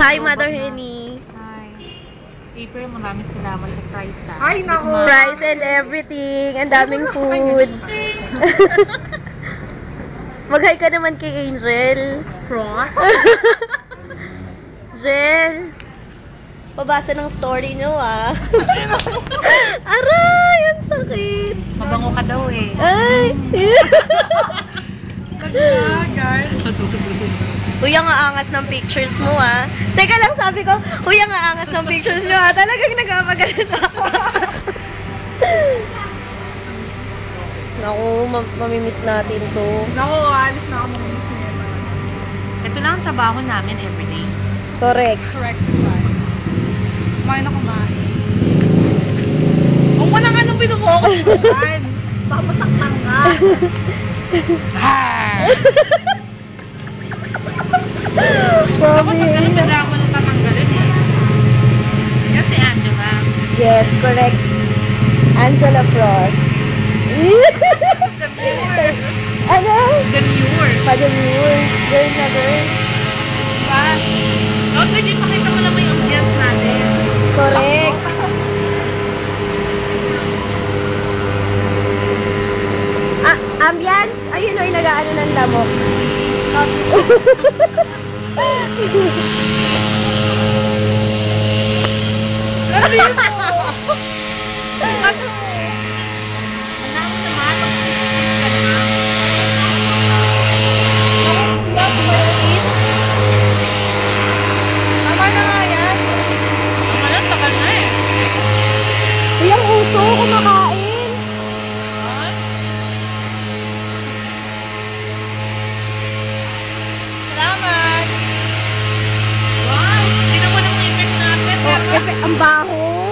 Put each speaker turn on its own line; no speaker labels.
Hi, Mother Henny.
Hi. April, maraming salamat sa prize ha.
Ay, naku.
Price and everything. Ang daming food. Mag-hi ka naman kay Angel.
Frost?
Angel. Pabasa ng story nyo ah. Aray, ang sakit.
Mabango ka daw eh.
Ay. Uy, ang aangas ng pictures mo ah. Teka lang, sabi ko, uy, ang aangas ng pictures nyo ah. Talagang nagpapagalit ako. Naku, mamimiss natin to.
Naku, alis na ako mamimiss na yan.
Ito lang ang trabaho namin everyday.
Correct.
Correct. Kumain na kumain. Huwag mo na nga nung pinupokus mo dyan. Baka masaktan ka.
Dapat pag ganun pwede ako nung tatanggalin eh. Yan si Angela.
Yes, correct. Angela Frost. Ano?
Demure.
Padamure. Girl na girl.
Diba? No, pwede pakita mo naman yung audience natin.
Correct. Ambience? Ayun o, nag-ano ng lamok.
Sabi mo!
Ano naman, mag-kiss ka na.
Tama na nga yan.
Tama na, tagal na eh.
Uy, ang uso, kumakain.
Salamat! Wow! Tingnan mo ng effects natin.
Oh, ang baho.